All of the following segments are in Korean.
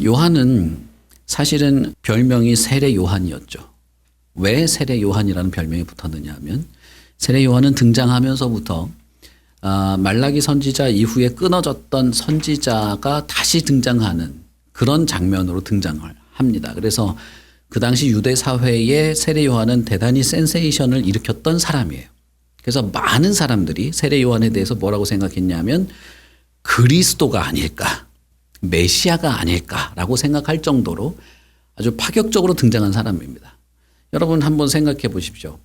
요한은 사실은 별명이 세례 요한이었죠. 왜 세례 요한이라는 별명이 붙었느냐 하면 세례 요한은 등장하면서부터 말라기 선지자 이후에 끊어졌던 선지자가 다시 등장하는 그런 장면으로 등장을 합니다. 그래서 그 당시 유대 사회에 세례 요한은 대단히 센세이션을 일으켰던 사람이에요. 그래서 많은 사람들이 세례 요한에 대해서 뭐라고 생각했냐면 그리스도가 아닐까, 메시아가 아닐까라고 생각할 정도로 아주 파격적으로 등장한 사람입니다. 여러분 한번 생각해 보십시오.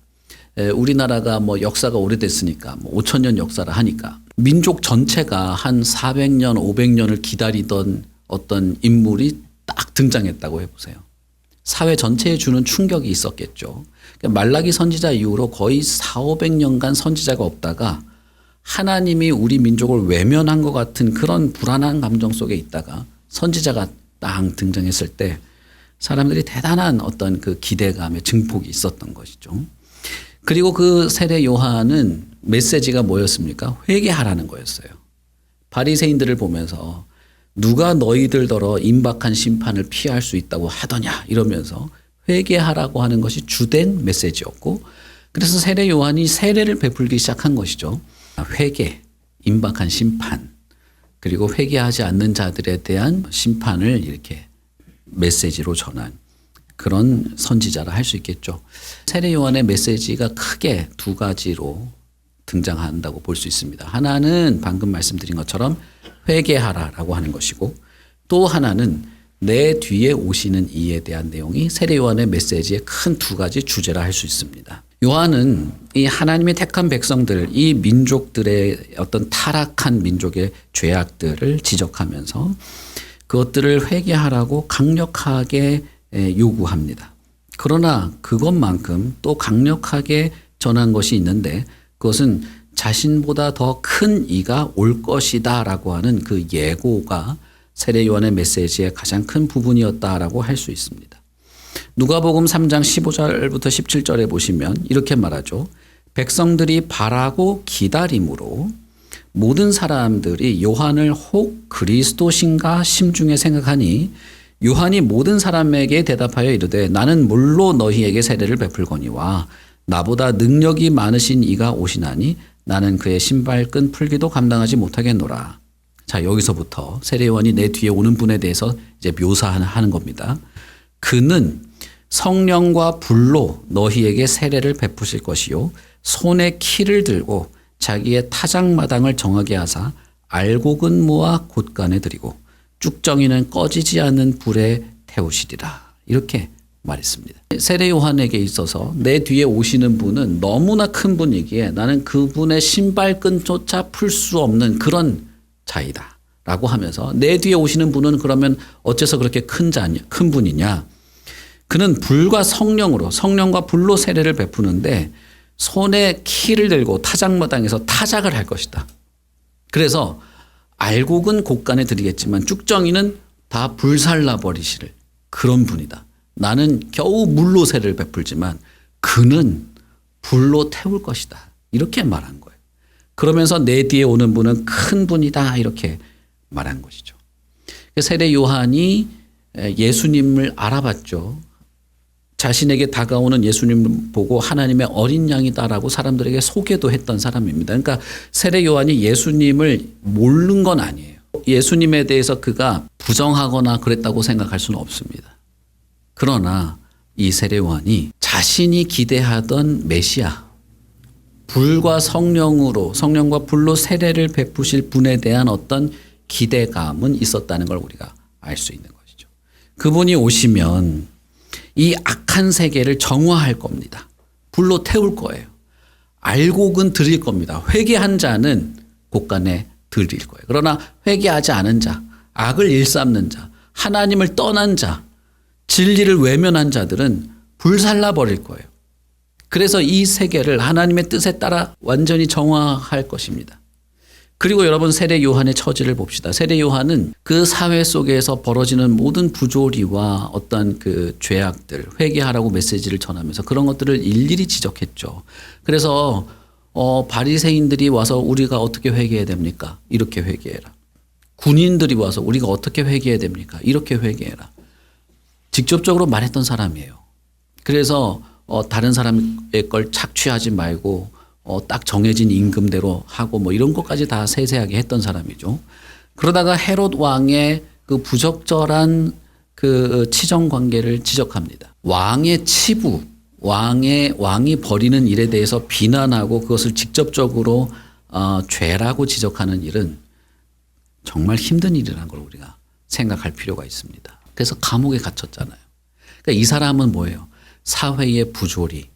우리나라가 뭐 역사가 오래됐으니까 5,000년 역사를 하니까 민족 전체가 한 400년, 500년을 기다리던 어떤 인물이 딱 등장했다고 해보세요. 사회 전체에 주는 충격이 있었겠죠. 그러니까 말라기 선지자 이후로 거의 400~500년간 선지자가 없다가 하나님이 우리 민족을 외면한 것 같은 그런 불안한 감정 속에 있다가 선지자가 딱 등장했을 때 사람들이 대단한 어떤 그 기대감의 증폭이 있었던 것이죠. 그리고 그 세례 요한은 메시지가 뭐였습니까? 회개하라는 거였어요. 바리새인들을 보면서 누가 너희들더러 임박한 심판을 피할 수 있다고 하더냐 이러면서 회개하라고 하는 것이 주된 메시지였고, 그래서 세례 요한이 세례를 베풀기 시작한 것이죠. 회개, 임박한 심판, 그리고 회개하지 않는 자들에 대한 심판을 이렇게 메시지로 전한 그런 선지자라 할 수 있겠죠. 세례 요한의 메시지가 크게 두 가지로 등장한다고 볼 수 있습니다. 하나는 방금 말씀드린 것처럼 회개하라라고 하는 것이고, 또 하나는 내 뒤에 오시는 이에 대한 내용이 세례 요한의 메시지의 큰 두 가지 주제라 할 수 있습니다. 요한은 이 하나님의 택한 백성들, 이 민족들의 어떤 타락한 민족의 죄악들을 지적하면서 그것들을 회개하라고 강력하게 요구합니다. 그러나 그것만큼 또 강력하게 전한 것이 있는데 그것은 자신보다 더 큰 이가 올 것이다 라고 하는 그 예고가 세례 요한의 메시지의 가장 큰 부분이었다라고 할 수 있습니다. 누가복음 3장 15절부터 17절에 보시면 이렇게 말하죠. 백성들이 바라고 기다림으로 모든 사람들이 요한을 혹 그리스도신가 심중에 생각하니 요한이 모든 사람에게 대답하여 이르되 나는 물로 너희에게 세례를 베풀거니와 나보다 능력이 많으신 이가 오시나니 나는 그의 신발끈 풀기도 감당하지 못하겠노라. 자, 여기서부터 세례 요한이 내 뒤에 오는 분에 대해서 이제 묘사하는 겁니다. 그는 성령과 불로 너희에게 세례를 베푸실 것이요 손에 키를 들고 자기의 타작마당을 정하게 하사 알곡은 모아 곳간에 들이고 쭉정이는 꺼지지 않는 불에 태우시리라. 이렇게 말했습니다. 세례 요한에게 있어서 내 뒤에 오시는 분은 너무나 큰 분이기에 나는 그분의 신발끈조차 풀 수 없는 그런 자이다 라고 하면서 내 뒤에 오시는 분은 그러면 어째서 그렇게 큰 분이냐. 그는 불과 성령으로, 성령과 불로 세례를 베푸는데 손에 키를 들고 타작마당에서 타작을 할 것이다. 그래서 알곡은 곳간에 들이겠지만 쭉정이는 다 불살라 버리시를 그런 분이다. 나는 겨우 물로 세례를 베풀지만 그는 불로 태울 것이다. 이렇게 말한 거예요. 그러면서 내 뒤에 오는 분은 큰 분이다. 이렇게 말한 것이죠. 세례 요한이 예수님을 알아봤죠. 자신에게 다가오는 예수님을 보고 하나님의 어린 양이다라고 사람들에게 소개도 했던 사람입니다. 그러니까 세례 요한이 예수님을 모르는 건 아니에요. 예수님에 대해서 그가 부정하거나 그랬다고 생각할 수는 없습니다. 그러나 이 세례 요한이 자신이 기대하던 메시아, 불과 성령으로, 성령과 불로 세례를 베푸실 분에 대한 어떤 기대감은 있었다는 걸 우리가 알 수 있는 것이죠. 그분이 오시면 이 악한 세계를 정화할 겁니다. 불로 태울 거예요. 알곡은 드릴 겁니다. 회개한 자는 곳간에 드릴 거예요. 그러나 회개하지 않은 자, 악을 일삼는 자, 하나님을 떠난 자, 진리를 외면한 자들은 불살라 버릴 거예요. 그래서 이 세계를 하나님의 뜻에 따라 완전히 정화할 것입니다. 그리고 여러분 세례 요한의 처지를 봅시다. 세례 요한은 그 사회 속에서 벌어지는 모든 부조리와 어떤 그 죄악들, 회개하라고 메시지를 전하면서 그런 것들을 일일이 지적했죠. 그래서 바리새인들이 와서 우리가 어떻게 회개해야 됩니까? 이렇게 회개해라. 군인들이 와서 우리가 어떻게 회개해야 됩니까? 이렇게 회개해라. 직접적으로 말했던 사람이에요. 그래서 다른 사람의 걸 착취하지 말고 딱 정해진 임금대로 하고 뭐 이런 것까지 다 세세하게 했던 사람이죠. 그러다가 헤롯 왕의 그 부적절한 그 치정 관계를 지적합니다. 왕의 치부, 왕이 벌이는 일에 대해서 비난하고 그것을 직접적으로 죄라고 지적하는 일은 정말 힘든 일이라는 걸 우리가 생각할 필요가 있습니다. 그래서 감옥에 갇혔잖아요. 그러니까 이 사람은 뭐예요? 사회의 부조리,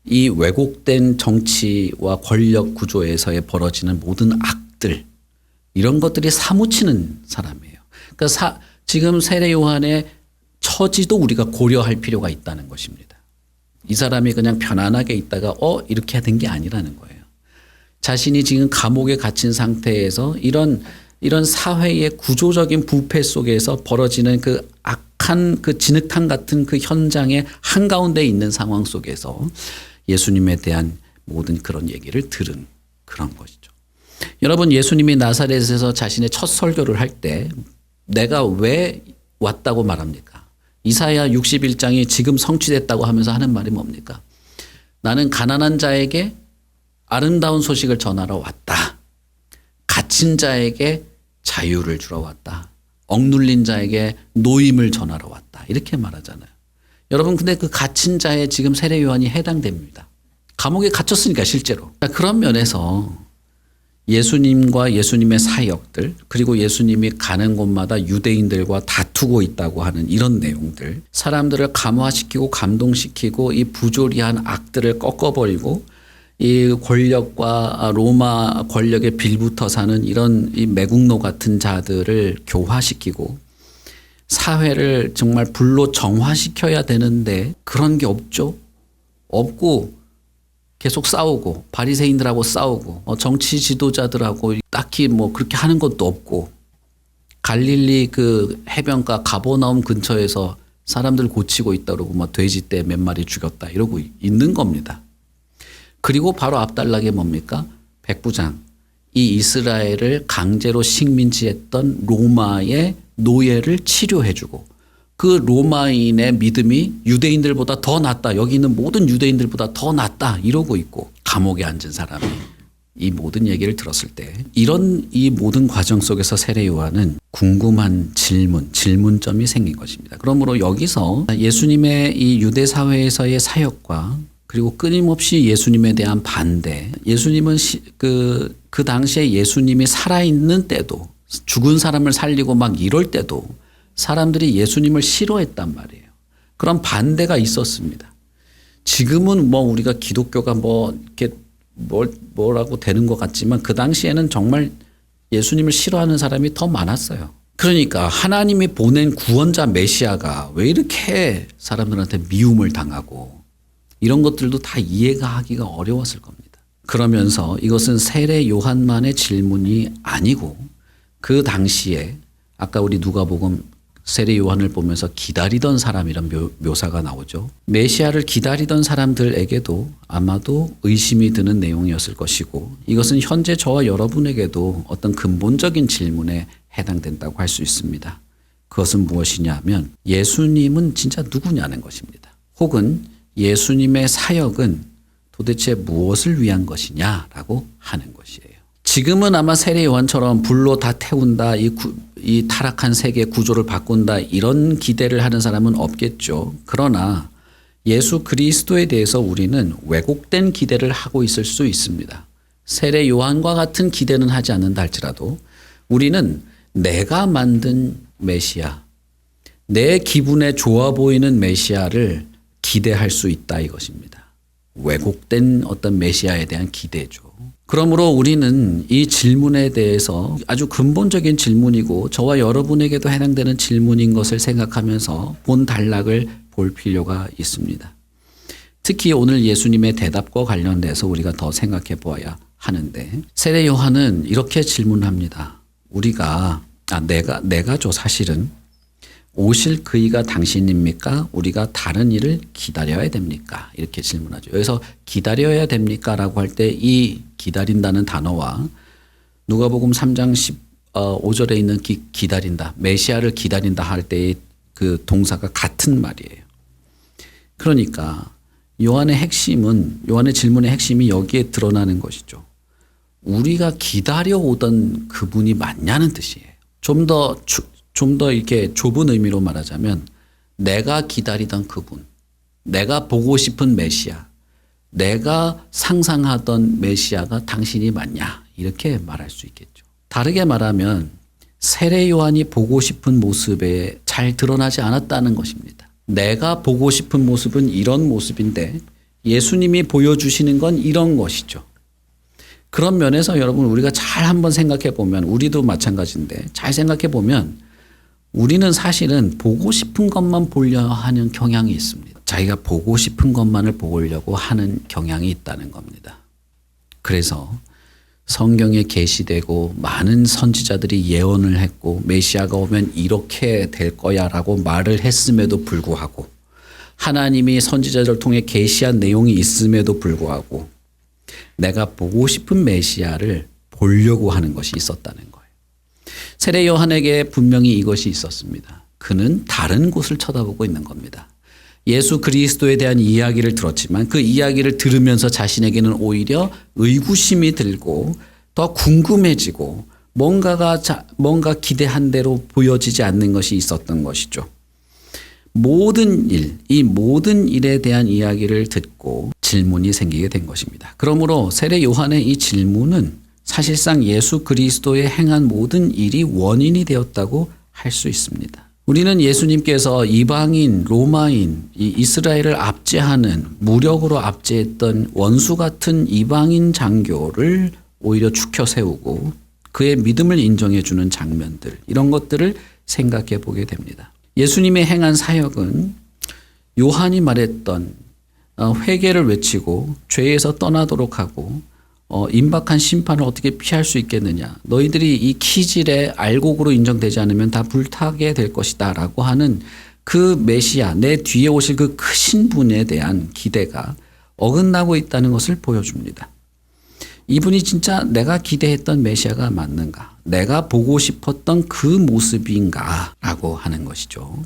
이 왜곡된 정치와 권력 구조에서의 벌어지는 모든 악들, 이런 것들이 사무치는 사람이에요. 그러니까 지금 세례 요한의 처지도 우리가 고려할 필요가 있다는 것입니다. 이 사람이 그냥 편안하게 있다가 이렇게 된 게 아니라는 거예요. 자신이 지금 감옥에 갇힌 상태에서 이런 사회의 구조적인 부패 속에서 벌어지는 그 악한 그 진흙탕 같은 그 현장의 한가운데 있는 상황 속에서 예수님에 대한 모든 그런 얘기를 들은 그런 것이죠. 여러분, 예수님이 나사렛에서 자신의 첫 설교를 할 때 내가 왜 왔다고 말합니까? 이사야 61장이 지금 성취됐다고 하면서 하는 말이 뭡니까? 나는 가난한 자에게 아름다운 소식을 전하러 왔다. 갇힌 자에게 자유를 주러 왔다. 억눌린 자에게 노임을 전하러 왔다. 이렇게 말하잖아요. 여러분, 근데 그 갇힌 자에 지금 세례 요한이 해당됩니다. 감옥에 갇혔으니까 실제로. 그런 면에서 예수님과 예수님의 사역들, 그리고 예수님이 가는 곳마다 유대인들과 다투고 있다고 하는 이런 내용들, 사람들을 감화시키고 감동시키고 이 부조리한 악들을 꺾어버리고 이 권력과 로마 권력에 빌붙어 사는 이런 이 매국노 같은 자들을 교화시키고 사회를 정말 불로 정화시켜야 되는데 그런 게 없죠. 없고 계속 싸우고 바리새인들하고 싸우고 정치 지도자들하고 딱히 뭐 그렇게 하는 것도 없고 갈릴리 그 해변가 가버나움 근처에서 사람들 고치고 있다 그러고 뭐 돼지떼 몇 마리 죽였다 이러고 있는 겁니다. 그리고 바로 앞달락에 뭡니까? 백부장, 이 이스라엘을 강제로 식민지했던 로마의 노예를 치료해주고 그 로마인의 믿음이 유대인들보다 더 낫다. 여기 있는 모든 유대인들보다 더 낫다. 이러고 있고 감옥에 앉은 사람이 이 모든 얘기를 들었을 때 이런 이 모든 과정 속에서 세례 요한은 궁금한 질문점이 생긴 것입니다. 그러므로 여기서 예수님의 이 유대 사회에서의 사역과 그리고 끊임없이 예수님에 대한 반대, 예수님은 그 당시에 예수님이 살아있는 때도 죽은 사람을 살리고 막 이럴 때도 사람들이 예수님을 싫어했단 말이에요. 그런 반대가 있었습니다. 지금은 뭐 우리가 기독교가 뭐 이렇게 뭐라고 되는 것 같지만 그 당시에는 정말 예수님을 싫어하는 사람이 더 많았어요. 그러니까 하나님이 보낸 구원자 메시아가 왜 이렇게 사람들한테 미움을 당하고 이런 것들도 다 이해가 하기가 어려웠을 겁니다. 그러면서 이것은 세례 요한만의 질문이 아니고 그 당시에 아까 우리 누가복음 세례 요한을 보면서 기다리던 사람이란 묘사가 나오죠. 메시아를 기다리던 사람들에게도 아마도 의심이 드는 내용이었을 것이고 이것은 현재 저와 여러분에게도 어떤 근본적인 질문에 해당된다고 할 수 있습니다. 그것은 무엇이냐 하면 예수님은 진짜 누구냐는 것입니다. 혹은 예수님의 사역은 도대체 무엇을 위한 것이냐라고 하는 것이에요. 지금은 아마 세례 요한처럼 불로 다 태운다, 이 타락한 세계 구조를 바꾼다 이런 기대를 하는 사람은 없겠죠. 그러나 예수 그리스도에 대해서 우리는 왜곡된 기대를 하고 있을 수 있습니다. 세례 요한과 같은 기대는 하지 않는다 할지라도 우리는 내가 만든 메시아, 내 기분에 좋아 보이는 메시아를 기대할 수 있다 이것입니다. 왜곡된 어떤 메시아에 대한 기대죠. 그러므로 우리는 이 질문에 대해서 아주 근본적인 질문이고 저와 여러분에게도 해당되는 질문인 것을 생각하면서 본 단락을 볼 필요가 있습니다. 특히 오늘 예수님의 대답과 관련돼서 우리가 더 생각해 보아야 하는데 세례 요한은 이렇게 질문합니다. 내가죠 사실은 오실 그이가 당신입니까? 우리가 다른 일을 기다려야 됩니까? 이렇게 질문하죠. 여기서 기다려야 됩니까? 라고 할 때 이 기다린다는 단어와 누가복음 3장 5절에 있는 기다린다, 메시아를 기다린다 할 때의 그 동사가 같은 말이에요. 그러니까 요한의 질문의 핵심이 여기에 드러나는 것이죠. 우리가 기다려오던 그분이 맞냐는 뜻이에요. 좀 더 이렇게 좁은 의미로 말하자면 내가 기다리던 그분, 내가 보고 싶은 메시아, 내가 상상하던 메시아가 당신이 맞냐, 이렇게 말할 수 있겠죠. 다르게 말하면 세례 요한이 보고 싶은 모습에 잘 드러나지 않았다는 것입니다. 내가 보고 싶은 모습은 이런 모습인데 예수님이 보여주시는 건 이런 것이죠. 그런 면에서 여러분, 우리가 잘 한번 생각해 보면, 우리도 마찬가지인데 잘 생각해 보면 우리는 사실은 보고 싶은 것만 보려 하는 경향이 있습니다. 자기가 보고 싶은 것만을 보려고 하는 경향이 있다는 겁니다. 그래서 성경에 계시되고 많은 선지자들이 예언을 했고 메시아가 오면 이렇게 될 거야 라고 말을 했음에도 불구하고, 하나님이 선지자들을 통해 계시한 내용이 있음에도 불구하고 내가 보고 싶은 메시아를 보려고 하는 것이 있었다는 거예요. 세례 요한에게 분명히 이것이 있었습니다. 그는 다른 곳을 쳐다보고 있는 겁니다. 예수 그리스도에 대한 이야기를 들었지만 그 이야기를 들으면서 자신에게는 오히려 의구심이 들고 더 궁금해지고 뭔가 기대한 대로 보여지지 않는 것이 있었던 것이죠. 이 모든 일에 대한 이야기를 듣고 질문이 생기게 된 것입니다. 그러므로 세례 요한의 이 질문은 사실상 예수 그리스도의 행한 모든 일이 원인이 되었다고 할 수 있습니다. 우리는 예수님께서 이방인, 로마인, 이 이스라엘을 압제하는, 무력으로 압제했던 원수 같은 이방인 장교를 오히려 추켜 세우고 그의 믿음을 인정해 주는 장면들, 이런 것들을 생각해 보게 됩니다. 예수님의 행한 사역은 요한이 말했던 회개를 외치고 죄에서 떠나도록 하고 임박한 심판을 어떻게 피할 수 있겠느냐, 너희들이 이 키질에 알곡으로 인정되지 않으면 다 불타게 될 것이다 라고 하는 그 메시아, 내 뒤에 오실 그 크신 분에 대한 기대가 어긋나고 있다는 것을 보여줍니다. 이분이 진짜 내가 기대했던 메시아가 맞는가, 내가 보고 싶었던 그 모습인가 라고 하는 것이죠.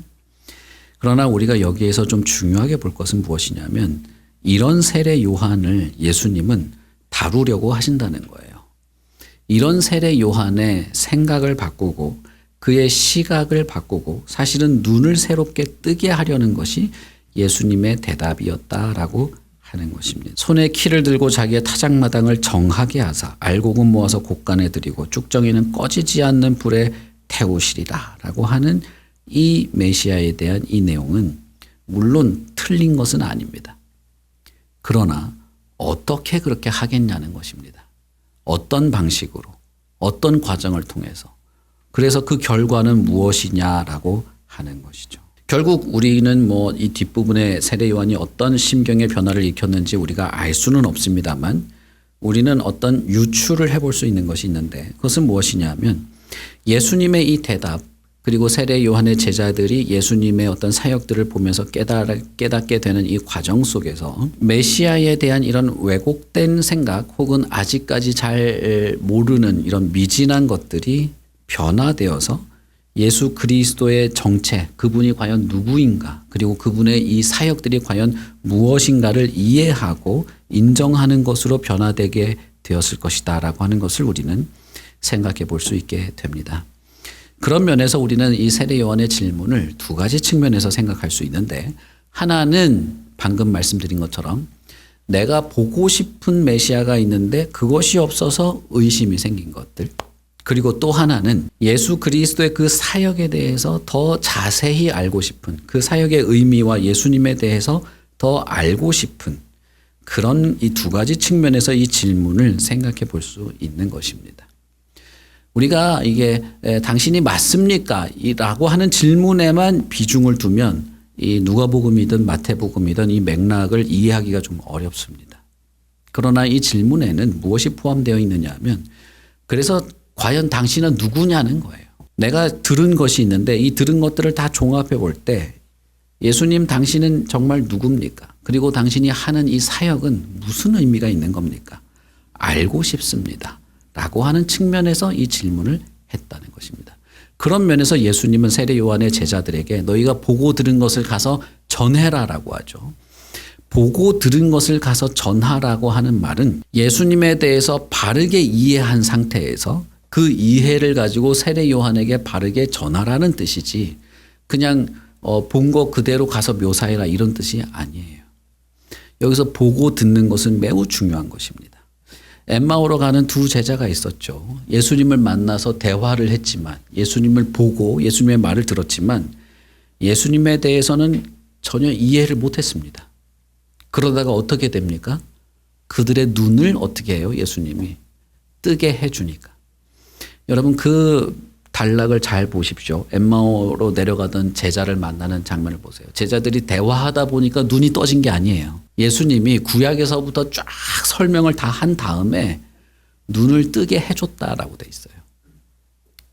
그러나 우리가 여기에서 좀 중요하게 볼 것은 무엇이냐면, 이런 세례 요한을 예수님은 다루려고 하신다는 거예요. 이런 세례 요한의 생각을 바꾸고 그의 시각을 바꾸고 사실은 눈을 새롭게 뜨게 하려는 것이 예수님의 대답이었다라고 하는 것입니다. 손에 키를 들고 자기의 타작마당을 정하게 하사 알곡은 모아서 곳간에 들이고 쭉정이는 꺼지지 않는 불에 태우시리라 라고 하는 이 메시아에 대한 이 내용은 물론 틀린 것은 아닙니다. 그러나 어떻게 그렇게 하겠냐는 것입니다. 어떤 방식으로, 어떤 과정을 통해서, 그래서 그 결과는 무엇이냐라고 하는 것이죠. 결국 우리는 이 뒷부분에 세례 요한이 어떤 심경의 변화를 일으켰는지 우리가 알 수는 없습니다만, 우리는 어떤 유추를 해볼 수 있는 것이 있는데, 그것은 무엇이냐면 예수님의 이 대답, 그리고 세례 요한의 제자들이 예수님의 어떤 사역들을 보면서 깨닫게 되는 이 과정 속에서 메시아에 대한 이런 왜곡된 생각, 혹은 아직까지 잘 모르는 이런 미진한 것들이 변화되어서 예수 그리스도의 정체, 그분이 과연 누구인가, 그리고 그분의 이 사역들이 과연 무엇인가를 이해하고 인정하는 것으로 변화되게 되었을 것이다 라고 하는 것을 우리는 생각해 볼 수 있게 됩니다. 그런 면에서 우리는 이 세례 요한의 질문을 두 가지 측면에서 생각할 수 있는데, 하나는 방금 말씀드린 것처럼 내가 보고 싶은 메시아가 있는데 그것이 없어서 의심이 생긴 것들, 그리고 또 하나는 예수 그리스도의 그 사역에 대해서 더 자세히 알고 싶은, 그 사역의 의미와 예수님에 대해서 더 알고 싶은, 그런 이 두 가지 측면에서 이 질문을 생각해 볼 수 있는 것입니다. 우리가 이게 당신이 맞습니까? 라고 하는 질문에만 비중을 두면 이 누가복음이든 마태복음이든 이 맥락을 이해하기가 좀 어렵습니다. 그러나 이 질문에는 무엇이 포함되어 있느냐 하면, 그래서 과연 당신은 누구냐는 거예요. 내가 들은 것이 있는데 이 들은 것들을 다 종합해 볼 때 예수님, 당신은 정말 누굽니까? 그리고 당신이 하는 이 사역은 무슨 의미가 있는 겁니까? 알고 싶습니다 라고 하는 측면에서 이 질문을 했다는 것입니다. 그런 면에서 예수님은 세례 요한의 제자들에게 너희가 보고 들은 것을 가서 전해라라고 하죠. 보고 들은 것을 가서 전하라고 하는 말은 예수님에 대해서 바르게 이해한 상태에서 그 이해를 가지고 세례 요한에게 바르게 전하라는 뜻이지 그냥 본 거 그대로 가서 묘사해라 이런 뜻이 아니에요. 여기서 보고 듣는 것은 매우 중요한 것입니다. 엠마오로 가는 두 제자가 있었죠. 예수님을 만나서 대화를 했지만 예수님을 보고 예수님의 말을 들었지만 예수님에 대해서는 전혀 이해를 못했습니다. 그러다가 어떻게 됩니까? 그들의 눈을 어떻게 해요? 예수님이 뜨게 해주니까. 여러분 그 단락을 잘 보십시오. 엠마오로 내려가던 제자를 만나는 장면을 보세요. 제자들이 대화하다 보니까 눈이 떠진 게 아니에요. 예수님이 구약에서부터 쫙 설명을 다 한 다음에 눈을 뜨게 해줬다라고 돼 있어요.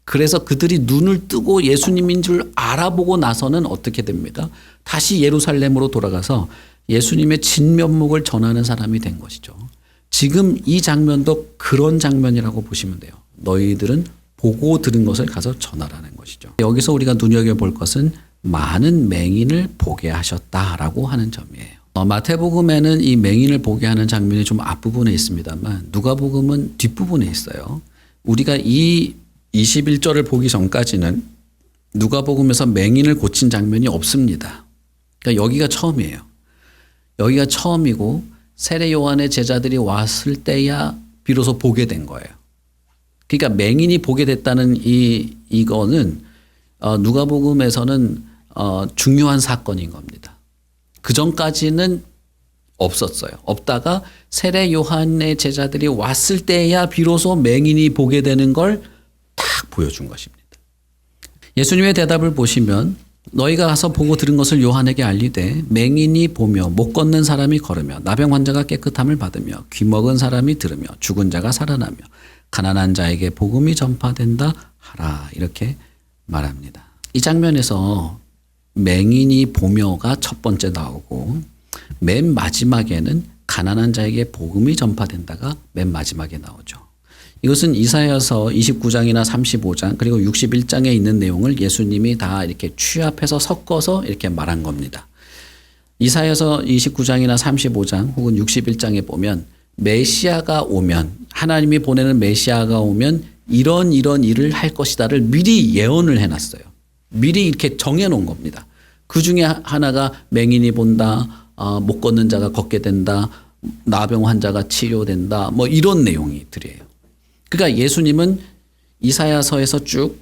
그래서 그들이 눈을 뜨고 예수님인 줄 알아보고 나서는 어떻게 됩니까? 다시 예루살렘으로 돌아가서 예수님의 진면목을 전하는 사람이 된 것이죠. 지금 이 장면도 그런 장면이라고 보시면 돼요. 너희들은 보고 들은 것을 가서 전하라는 것이죠. 여기서 우리가 눈여겨볼 것은 많은 맹인을 보게 하셨다라고 하는 점이에요. 마태복음에는 이 맹인을 보게 하는 장면이 좀 앞부분에 있습니다만 누가복음은 뒷부분에 있어요. 우리가 이 21절을 보기 전까지는 누가복음에서 맹인을 고친 장면이 없습니다. 그러니까 여기가 처음이에요. 여기가 처음이고 세례 요한의 제자들이 왔을 때야 비로소 보게 된 거예요. 그러니까 맹인이 보게 됐다는 이거는 누가복음에서는 중요한 사건인 겁니다. 그 전까지는 없었어요. 없다가 세례 요한의 제자들이 왔을 때야 비로소 맹인이 보게 되는 걸 딱 보여준 것입니다. 예수님의 대답을 보시면 너희가 가서 보고 들은 것을 요한에게 알리되 맹인이 보며 못 걷는 사람이 걸으며 나병 환자가 깨끗함을 받으며 귀 먹은 사람이 들으며 죽은 자가 살아나며 가난한 자에게 복음이 전파된다 하라 이렇게 말합니다. 이 장면에서 맹인이 보며가 첫 번째 나오고 맨 마지막에는 가난한 자에게 복음이 전파된다가 맨 마지막에 나오죠. 이것은 이사야서 29장이나 35장 그리고 61장에 있는 내용을 예수님이 다 이렇게 취합해서 섞어서 이렇게 말한 겁니다. 이사야서 29장이나 35장 혹은 61장에 보면 메시아가 오면 하나님이 보내는 메시아가 오면 이런 일을 할 것이다를 미리 예언을 해놨어요. 미리 이렇게 정해놓은 겁니다. 그 중에 하나가 맹인이 본다, 못 걷는 자가 걷게 된다, 나병 환자가 치료된다, 뭐 이런 내용들이에요. 그러니까 예수님은 이사야서에서 쭉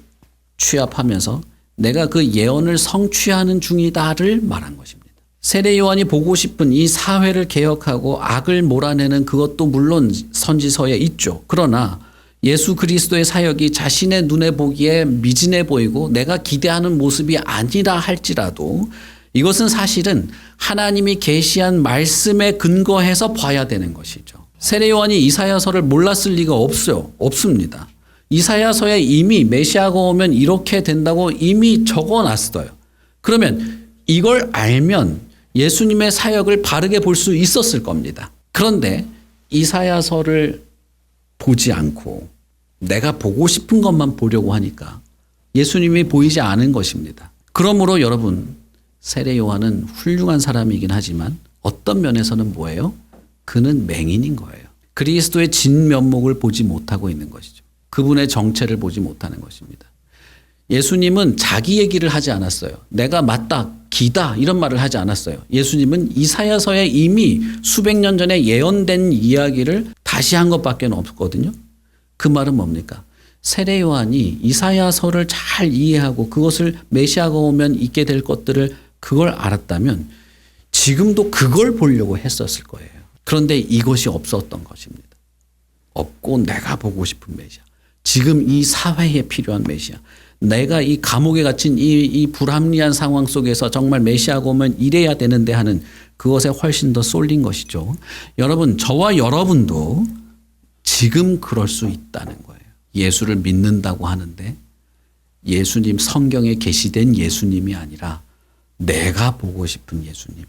취합하면서 내가 그 예언을 성취하는 중이다를 말한 것입니다. 세례 요한이 보고 싶은 이 사회를 개혁하고 악을 몰아내는 그것도 물론 선지서에 있죠. 그러나 예수 그리스도의 사역이 자신의 눈에 보기에 미진해 보이고 내가 기대하는 모습이 아니라 할지라도 이것은 사실은 하나님이 계시한 말씀에 근거해서 봐야 되는 것이죠. 세례 요한이 이사야서를 몰랐을 리가 없습니다. 이사야서에 이미 메시아가 오면 이렇게 된다고 이미 적어놨어요. 그러면 이걸 알면 예수님의 사역을 바르게 볼 수 있었을 겁니다. 그런데 이사야서를 보지 않고 내가 보고 싶은 것만 보려고 하니까 예수님이 보이지 않은 것입니다. 그러므로 여러분 세례 요한은 훌륭한 사람이긴 하지만 어떤 면에서는 뭐예요? 그는 맹인인 거예요. 그리스도의 진면목을 보지 못하고 있는 것이죠. 그분의 정체를 보지 못하는 것입니다. 예수님은 자기 얘기를 하지 않았어요. 내가 맞다, 기다 이런 말을 하지 않았어요. 예수님은 이사야서에 이미 수백 년 전에 예언된 이야기를 다시 한 것밖에 없거든요. 그 말은 뭡니까? 세례 요한이 이사야서를 잘 이해하고 그것을 메시아가 오면 있게 될 것들을 그걸 알았다면 지금도 그걸 보려고 했었을 거예요. 그런데 이것이 없었던 것입니다. 없고 내가 보고 싶은 메시아. 지금 이 사회에 필요한 메시아. 내가 이 감옥에 갇힌 이 불합리한 상황 속에서 정말 메시아가 오면 이래야 되는데 하는 그것에 훨씬 더 쏠린 것이죠. 여러분, 저와 여러분도 지금 그럴 수 있다는 거예요. 예수를 믿는다고 하는데 예수님 성경에 계시된 예수님이 아니라 내가 보고 싶은 예수님,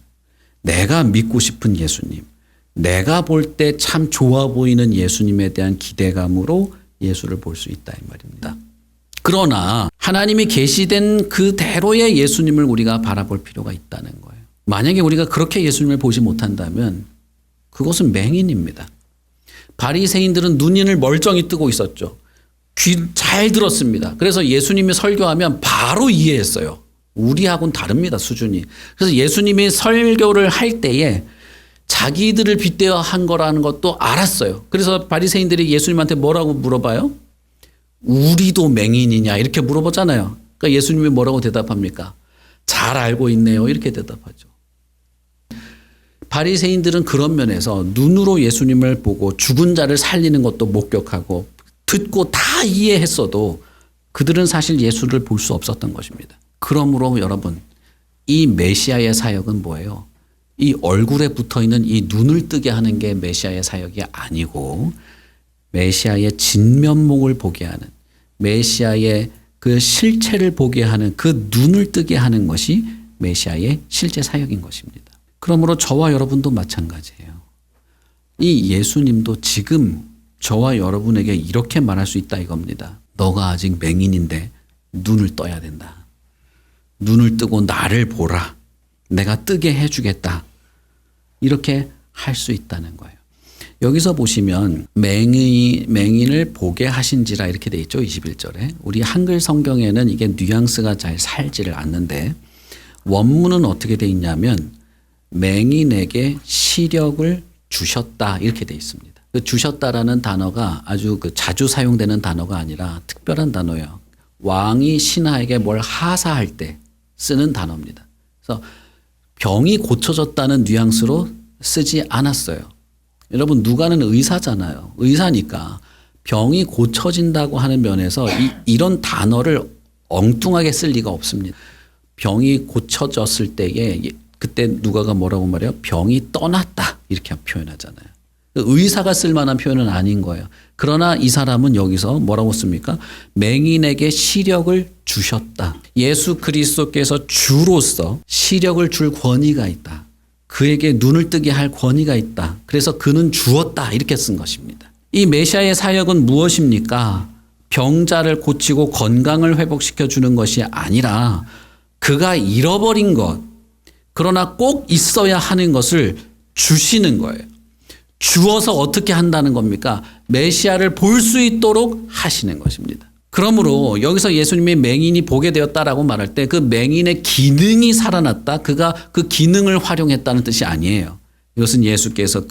내가 믿고 싶은 예수님, 내가 볼 때 참 좋아 보이는 예수님에 대한 기대감으로 예수를 볼 수 있다 이 말입니다. 그러나 하나님이 계시된 그대로의 예수님을 우리가 바라볼 필요가 있다는 거예요. 만약에 우리가 그렇게 예수님을 보지 못한다면 그것은 맹인입니다. 바리새인들은 눈을 멀쩡히 뜨고 있었죠. 귀 잘 들었습니다. 그래서 예수님이 설교하면 바로 이해했어요. 우리하고는 다릅니다, 수준이. 그래서 예수님이 설교를 할 때에 자기들을 빗대어 한 거라는 것도 알았어요. 그래서 바리새인들이 예수님한테 뭐라고 물어봐요? 우리도 맹인이냐 이렇게 물어보잖아요. 그러니까 예수님이 뭐라고 대답합니까? 잘 알고 있네요 이렇게 대답하죠. 바리새인들은 그런 면에서 눈으로 예수님을 보고 죽은 자를 살리는 것도 목격하고 듣고 다 이해했어도 그들은 사실 예수를 볼 수 없었던 것입니다. 그러므로 여러분, 이 메시아의 사역은 뭐예요? 이 얼굴에 붙어있는 이 눈을 뜨게 하는 게 메시아의 사역이 아니고 메시아의 진면목을 보게 하는, 메시아의 그 실체를 보게 하는, 그 눈을 뜨게 하는 것이 메시아의 실제 사역인 것입니다. 그러므로 저와 여러분도 마찬가지예요. 이 예수님도 지금 저와 여러분에게 이렇게 말할 수 있다 이겁니다. 너가 아직 맹인인데 눈을 떠야 된다. 눈을 뜨고 나를 보라. 내가 뜨게 해주겠다. 이렇게 할 수 있다는 거예요. 여기서 보시면 맹인을 보게 하신지라 이렇게 돼 있죠. 21절에. 우리 한글 성경에는 이게 뉘앙스가 잘 살지를 않는데 원문은 어떻게 돼 있냐면 맹인에게 시력을 주셨다 이렇게 돼 있습니다. 그 주셨다라는 단어가 아주 자주 사용되는 단어가 아니라 특별한 단어예요. 왕이 신하에게 뭘 하사할 때 쓰는 단어입니다. 그래서 병이 고쳐졌다는 뉘앙스로 쓰지 않았어요. 여러분 누가는 의사잖아요. 의사니까 병이 고쳐진다고 하는 면에서 이런 단어를 엉뚱하게 쓸 리가 없습니다. 병이 고쳐졌을 때에 그때 누가가 뭐라고 말해요? 병이 떠났다 이렇게 표현하잖아요. 의사가 쓸 만한 표현은 아닌 거예요. 그러나 이 사람은 여기서 뭐라고 씁니까? 맹인에게 시력을 주셨다. 예수 그리스도께서 주로서 시력을 줄 권위가 있다. 그에게 눈을 뜨게 할 권위가 있다. 그래서 그는 주었다 이렇게 쓴 것입니다. 이 메시아의 사역은 무엇입니까? 병자를 고치고 건강을 회복시켜 주는 것이 아니라 그가 잃어버린 것, 그러나 꼭 있어야 하는 것을 주시는 거예요. 주어서 어떻게 한다는 겁니까? 메시아를 볼 수 있도록 하시는 것입니다. 그러므로 여기서 예수님이 맹인이 보게 되었다라고 말할 때 그 맹인의 기능이 살아났다. 그가 그 기능을 활용했다는 뜻이 아니에요. 이것은 예수께서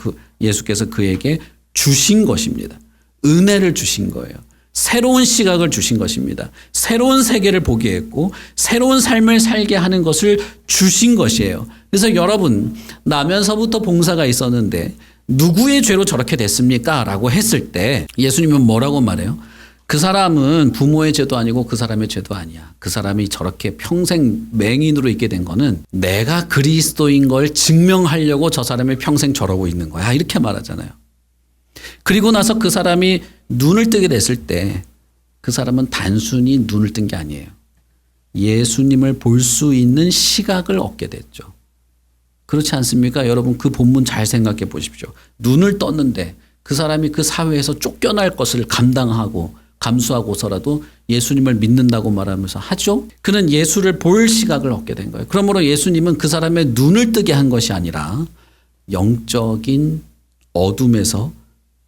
그에게 주신 것입니다. 은혜를 주신 거예요. 새로운 시각을 주신 것입니다. 새로운 세계를 보게 했고 새로운 삶을 살게 하는 것을 주신 것이에요. 그래서 여러분 나면서부터 봉사가 있었는데 누구의 죄로 저렇게 됐습니까? 라고 했을 때 예수님은 뭐라고 말해요? 그 사람은 부모의 죄도 아니고 그 사람의 죄도 아니야. 그 사람이 저렇게 평생 맹인으로 있게 된 거는 내가 그리스도인 걸 증명하려고 저 사람이 평생 저러고 있는 거야. 이렇게 말하잖아요. 그리고 나서 그 사람이 눈을 뜨게 됐을 때 그 사람은 단순히 눈을 뜬 게 아니에요. 예수님을 볼 수 있는 시각을 얻게 됐죠. 그렇지 않습니까? 여러분 그 본문 잘 생각해 보십시오. 눈을 떴는데 그 사람이 그 사회에서 쫓겨날 것을 감수하고서라도 예수님을 믿는다고 말하면서 하죠. 그는 예수를 볼 시각을 얻게 된 거예요. 그러므로 예수님은 그 사람의 눈을 뜨게 한 것이 아니라 영적인 어둠에서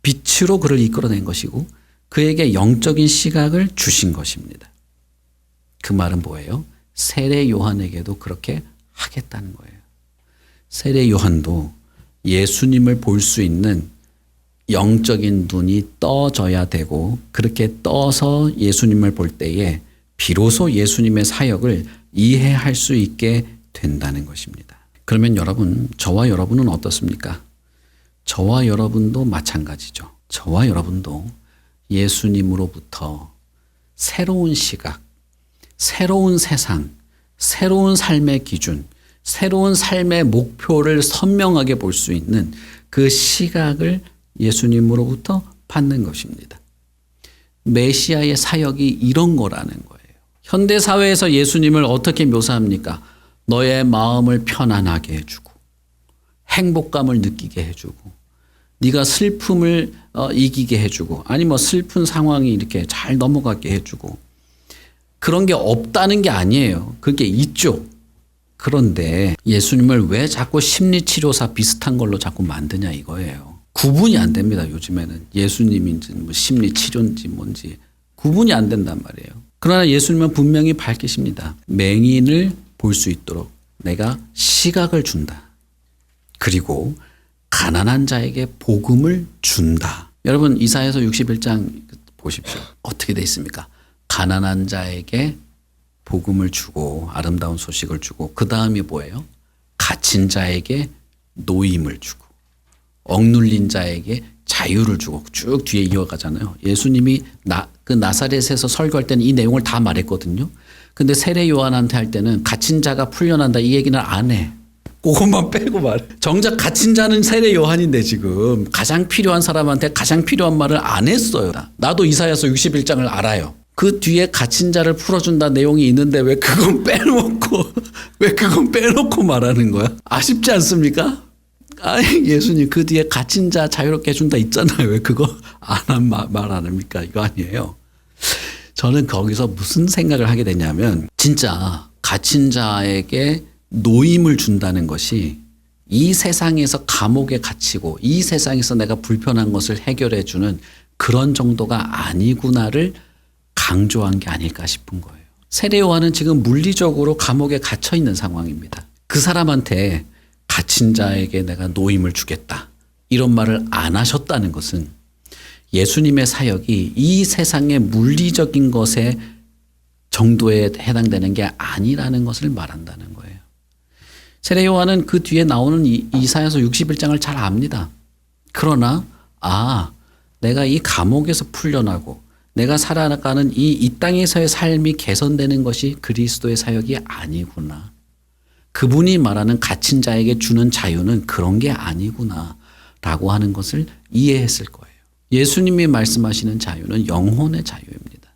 빛으로 그를 이끌어낸 것이고 그에게 영적인 시각을 주신 것입니다. 그 말은 뭐예요? 세례 요한에게도 그렇게 하겠다는 거예요. 세례 요한도 예수님을 볼 수 있는 영적인 눈이 떠져야 되고 그렇게 떠서 예수님을 볼 때에 비로소 예수님의 사역을 이해할 수 있게 된다는 것입니다. 그러면 여러분, 저와 여러분은 어떻습니까? 저와 여러분도 마찬가지죠. 저와 여러분도 예수님으로부터 새로운 시각, 새로운 세상, 새로운 삶의 기준, 새로운 삶의 목표를 선명하게 볼 수 있는 그 시각을 예수님으로부터 받는 것입니다. 메시아의 사역이 이런 거라는 거예요. 현대사회에서 예수님을 어떻게 묘사합니까? 너의 마음을 편안하게 해주고 행복감을 느끼게 해주고 네가 슬픔을 이기게 해주고 아니 슬픈 상황이 이렇게 잘 넘어가게 해주고 그런 게 없다는 게 아니에요. 그게 있죠. 그런데 예수님을 왜 자꾸 심리치료사 비슷한 걸로 자꾸 만드냐 이거예요. 구분이 안 됩니다. 요즘에는 예수님인지 뭐 심리치료인지 뭔지 구분이 안 된단 말이에요. 그러나 예수님은 분명히 밝히십니다. 맹인을 볼 수 있도록 내가 시각을 준다. 그리고 가난한 자에게 복음을 준다. 여러분 이사야서 61장 보십시오. 어떻게 돼 있습니까? 가난한 자에게 복음을 주고 아름다운 소식을 주고 그 다음이 뭐예요? 갇힌 자에게 노임을 주고 억눌린 자에게 자유를 주고 쭉 뒤에 이어가잖아요. 예수님이 그 나사렛에서 설교할 때는 이 내용을 다 말했거든요. 근데 세례 요한한테 할 때는 갇힌 자가 풀려난다 이 얘기는 안 해. 그것만 빼고 말해. 정작 갇힌 자는 세례 요한인데 지금 가장 필요한 사람한테 가장 필요한 말을 안 했어요. 나도 이사야서 61장을 알아요. 그 뒤에 갇힌 자를 풀어준다 내용이 있는데 왜 그건 빼놓고 말하는 거야? 아쉽지 않습니까? 아니 예수님 그 뒤에 갇힌 자 자유롭게 해준다 있잖아요. 왜 그거 말 안 합니까? 이거 아니에요. 저는 거기서 무슨 생각을 하게 되냐면 진짜 갇힌 자에게 노임을 준다는 것이 이 세상에서 감옥에 갇히고 이 세상에서 내가 불편한 것을 해결해 주는 그런 정도가 아니구나를 강조한 게 아닐까 싶은 거예요. 세례 요한은 지금 물리적으로 감옥에 갇혀 있는 상황입니다. 그 사람한테 갇힌 자에게 내가 노임을 주겠다. 이런 말을 안 하셨다는 것은 예수님의 사역이 이 세상의 물리적인 것에 정도에 해당되는 게 아니라는 것을 말한다는 거예요. 세례 요한은 그 뒤에 나오는 이사야서 61장을 잘 압니다. 그러나 내가 이 감옥에서 풀려나고 내가 살아가는 이 땅에서의 삶이 개선되는 것이 그리스도의 사역이 아니구나. 그분이 말하는 갇힌 자에게 주는 자유는 그런 게 아니구나 라고 하는 것을 이해했을 거예요. 예수님이 말씀하시는 자유는 영혼의 자유입니다.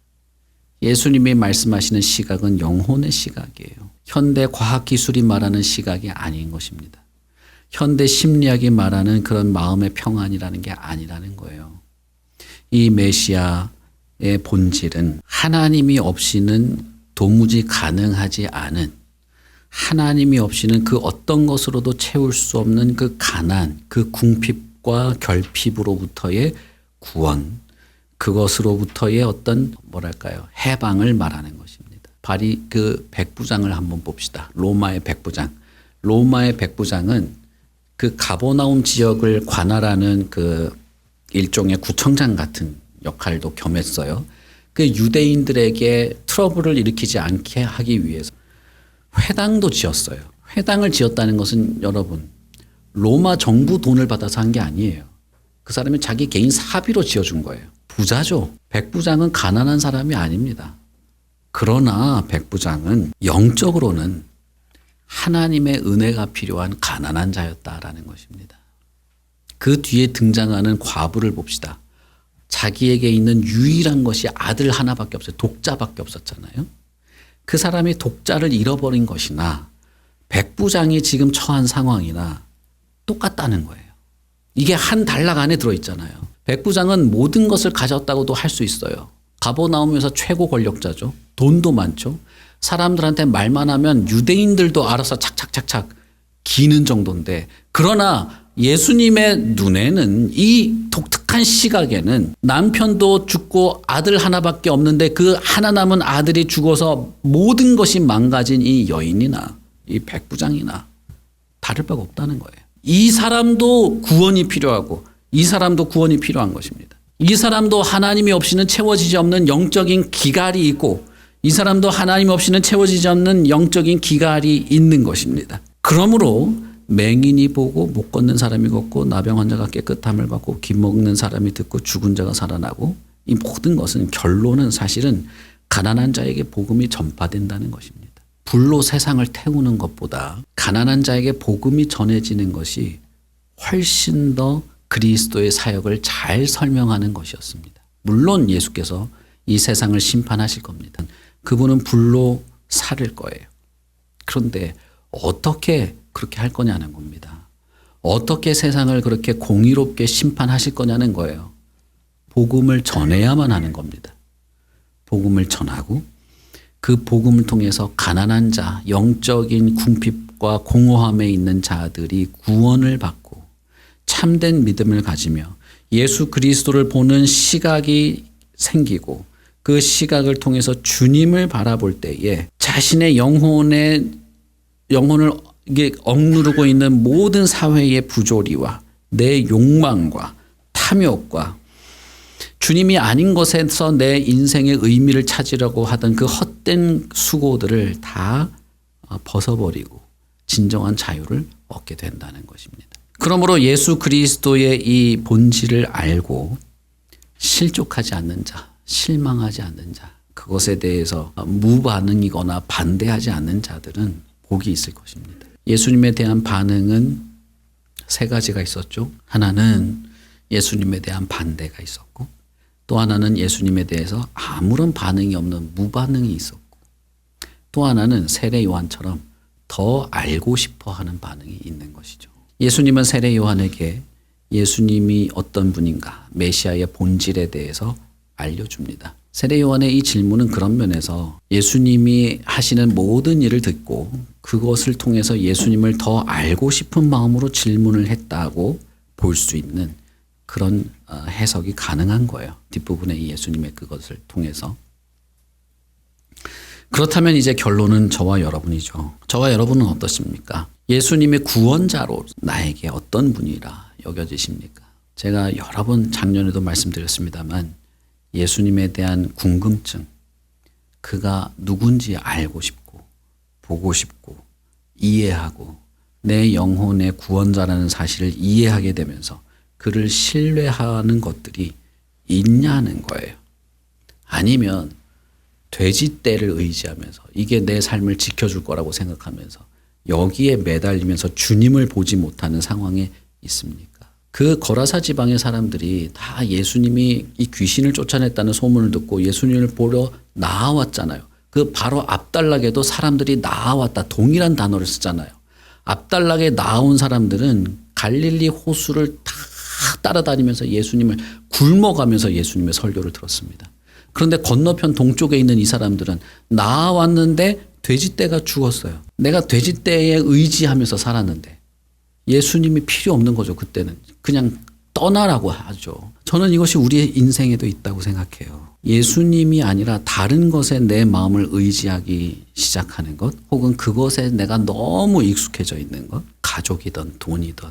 예수님이 말씀하시는 시각은 영혼의 시각이에요. 현대 과학기술이 말하는 시각이 아닌 것입니다. 현대 심리학이 말하는 그런 마음의 평안이라는 게 아니라는 거예요. 이 메시아의 본질은 하나님이 없이는 도무지 가능하지 않은 하나님이 없이는 그 어떤 것으로도 채울 수 없는 그 가난, 그 궁핍과 결핍으로부터의 구원, 그것으로부터의 어떤 해방을 말하는 것입니다. 바리 그 백부장을 한번 봅시다. 로마의 백부장. 로마의 백부장은 그 가버나움 지역을 관할하는 그 일종의 구청장 같은 역할도 겸했어요. 그 유대인들에게 트러블을 일으키지 않게 하기 위해서 회당도 지었어요. 회당을 지었다는 것은 여러분 로마 정부 돈을 받아서 한 게 아니에요. 그 사람이 자기 개인 사비로 지어준 거예요. 부자죠. 백부장은 가난한 사람이 아닙니다. 그러나 백부장은 영적으로는 하나님의 은혜가 필요한 가난한 자였다라는 것입니다. 그 뒤에 등장하는 과부를 봅시다. 자기에게 있는 유일한 것이 아들 하나밖에 없어요. 독자밖에 없었잖아요. 그 사람이 독자를 잃어버린 것이나 백부장이 지금 처한 상황이나 똑같다는 거예요. 이게 한 단락 안에 들어있잖아요. 백부장은 모든 것을 가졌다고도 할 수 있어요. 가버나움에서 최고 권력자죠. 돈도 많죠. 사람들한테 말만 하면 유대인들도 알아서 착착착착 기는 정도인데 그러나 예수님의 눈에는 이 독특한 시각에는 남편도 죽고 아들 하나밖에 없는데 그 하나 남은 아들이 죽어서 모든 것이 망가진 이 여인이나 이 백부장이나 다를 바가 없다는 거예요. 이 사람도 구원이 필요하고 이 사람도 구원이 필요한 것입니다. 이 사람도 하나님이 없이는 채워지지 없는 영적인 기갈이 있고 이 사람도 하나님 없이는 채워지지 않는 영적인 기갈이 있는 것입니다. 그러므로 맹인이 보고 못 걷는 사람이 걷고 나병 환자가 깨끗함을 받고 기 먹는 사람이 듣고 죽은 자가 살아나고 이 모든 것은 결론은 사실은 가난한 자에게 복음이 전파된다는 것입니다. 불로 세상을 태우는 것보다 가난한 자에게 복음이 전해지는 것이 훨씬 더 그리스도의 사역을 잘 설명하는 것이었습니다. 물론 예수께서 이 세상을 심판하실 겁니다. 그분은 불로 살을 거예요. 그런데 어떻게 그렇게 할 거냐는 겁니다. 어떻게 세상을 그렇게 공의롭게 심판하실 거냐는 거예요. 복음을 전해야만 하는 겁니다. 복음을 전하고 그 복음을 통해서 가난한 자, 영적인 궁핍과 공허함에 있는 자들이 구원을 받고 참된 믿음을 가지며 예수 그리스도를 보는 시각이 생기고 그 시각을 통해서 주님을 바라볼 때에 자신의 영혼을 이게 억누르고 있는 모든 사회의 부조리와 내 욕망과 탐욕과 주님이 아닌 것에서 내 인생의 의미를 찾으려고 하던 그 헛된 수고들을 다 벗어버리고 진정한 자유를 얻게 된다는 것입니다. 그러므로 예수 그리스도의 이 본질을 알고 실족하지 않는 자, 실망하지 않는 자, 그것에 대해서 무반응이거나 반대하지 않는 자들은 복이 있을 것입니다. 예수님에 대한 반응은 세 가지가 있었죠. 하나는 예수님에 대한 반대가 있었고, 또 하나는 예수님에 대해서 아무런 반응이 없는 무반응이 있었고, 또 하나는 세례 요한처럼 더 알고 싶어 하는 반응이 있는 것이죠. 예수님은 세례 요한에게 예수님이 어떤 분인가, 메시아의 본질에 대해서 알려줍니다. 세례 요한의 이 질문은 그런 면에서 예수님이 하시는 모든 일을 듣고 그것을 통해서 예수님을 더 알고 싶은 마음으로 질문을 했다고 볼 수 있는 그런 해석이 가능한 거예요. 뒷부분에 이 예수님의 그것을 통해서. 그렇다면 이제 결론은 저와 여러분이죠. 저와 여러분은 어떻습니까? 예수님의 구원자로 나에게 어떤 분이라 여겨지십니까? 제가 여러 번 작년에도 말씀드렸습니다만 예수님에 대한 궁금증, 그가 누군지 알고 싶고 보고 싶고 이해하고 내 영혼의 구원자라는 사실을 이해하게 되면서 그를 신뢰하는 것들이 있냐는 거예요. 아니면 돼지떼를 의지하면서 이게 내 삶을 지켜줄 거라고 생각하면서 여기에 매달리면서 주님을 보지 못하는 상황에 있습니까? 그 거라사 지방의 사람들이 다 예수님이 이 귀신을 쫓아냈다는 소문을 듣고 예수님을 보러 나아왔잖아요. 그 바로 앞달락에도 사람들이 나아왔다, 동일한 단어를 쓰잖아요. 앞달락에 나온 사람들은 갈릴리 호수를 다 따라다니면서 예수님을 굶어가면서 예수님의 설교를 들었습니다. 그런데 건너편 동쪽에 있는 이 사람들은 나아왔는데 돼지떼가 죽었어요. 내가 돼지떼에 의지하면서 살았는데 예수님이 필요 없는 거죠. 그때는 그냥 떠나라고 하죠. 저는 이것이 우리의 인생에도 있다고 생각해요. 예수님이 아니라 다른 것에 내 마음을 의지하기 시작하는 것, 혹은 그것에 내가 너무 익숙해져 있는 것, 가족이든 돈이든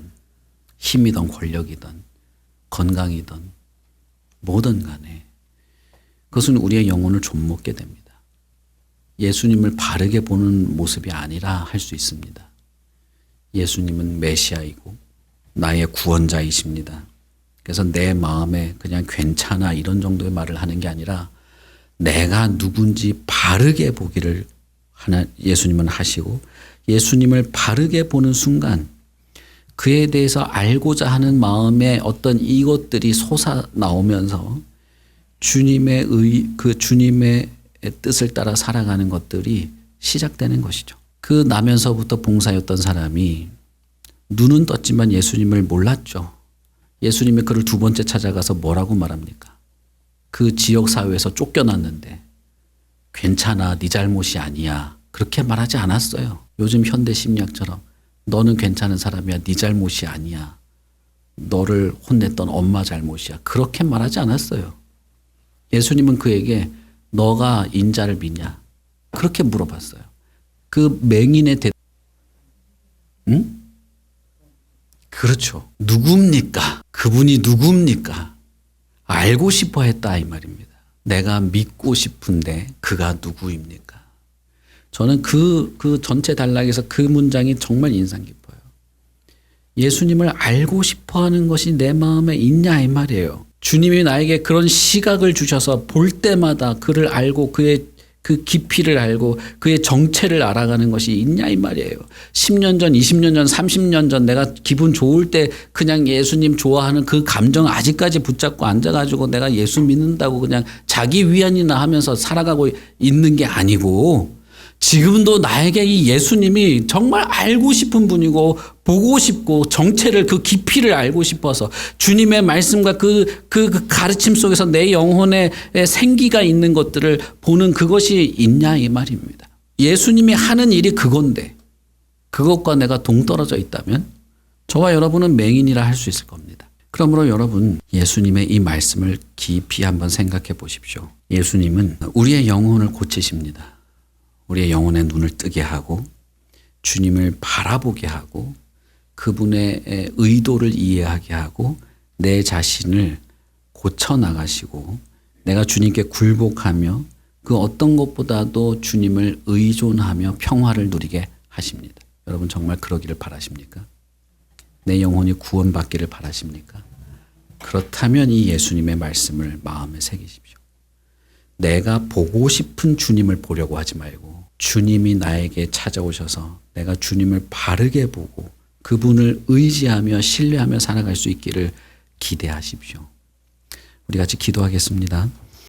힘이든 권력이든 건강이든 뭐든 간에 그것은 우리의 영혼을 좀먹게 됩니다. 예수님을 바르게 보는 모습이 아니라 할 수 있습니다. 예수님은 메시아이고 나의 구원자이십니다. 그래서 내 마음에 그냥 괜찮아 이런 정도의 말을 하는 게 아니라 내가 누군지 바르게 보기를 예수님은 하시고, 예수님을 바르게 보는 순간 그에 대해서 알고자 하는 마음에 어떤 이것들이 솟아나오면서 주님의 뜻을 따라 살아가는 것들이 시작되는 것이죠. 그 나면서부터 봉사였던 사람이 눈은 떴지만 예수님을 몰랐죠. 예수님이 그를 두 번째 찾아가서 뭐라고 말합니까? 그 지역사회에서 쫓겨났는데 괜찮아, 네 잘못이 아니야, 그렇게 말하지 않았어요. 요즘 현대 심리학처럼 너는 괜찮은 사람이야, 네 잘못이 아니야, 너를 혼냈던 엄마 잘못이야, 그렇게 말하지 않았어요. 예수님은 그에게 너가 인자를 믿냐? 그렇게 물어봤어요. 그 맹인의 응? 그렇죠. 누굽니까? 그분이 누굽니까? 알고 싶어 했다 이 말입니다. 내가 믿고 싶은데 그가 누구입니까? 저는 그 전체 단락에서 그 문장이 정말 인상 깊어요. 예수님을 알고 싶어 하는 것이 내 마음에 있냐 이 말이에요. 주님이 나에게 그런 시각을 주셔서 볼 때마다 그를 알고 그의 그 깊이를 알고 그의 정체를 알아가는 것이 있냐 이 말이에요. 10년 전, 20년 전, 30년 전 내가 기분 좋을 때 그냥 예수님 좋아하는 그 감정 아직까지 붙잡고 앉아가지고 내가 예수 믿는다고 그냥 자기 위안이나 하면서 살아가고 있는 게 아니고, 지금도 나에게 이 예수님이 정말 알고 싶은 분이고 보고 싶고 정체를 그 깊이를 알고 싶어서 주님의 말씀과 그 가르침 속에서 내 영혼에 생기가 있는 것들을 보는 그것이 있냐 이 말입니다. 예수님이 하는 일이 그건데 그것과 내가 동떨어져 있다면 저와 여러분은 맹인이라 할 수 있을 겁니다. 그러므로 여러분 예수님의 이 말씀을 깊이 한번 생각해 보십시오. 예수님은 우리의 영혼을 고치십니다. 우리의 영혼의 눈을 뜨게 하고 주님을 바라보게 하고 그분의 의도를 이해하게 하고 내 자신을 고쳐나가시고 내가 주님께 굴복하며 그 어떤 것보다도 주님을 의존하며 평화를 누리게 하십니다. 여러분 정말 그러기를 바라십니까? 내 영혼이 구원받기를 바라십니까? 그렇다면 이 예수님의 말씀을 마음에 새기십시오. 내가 보고 싶은 주님을 보려고 하지 말고 주님이 나에게 찾아오셔서 내가 주님을 바르게 보고 그분을 의지하며 신뢰하며 살아갈 수 있기를 기대하십시오. 우리 같이 기도하겠습니다.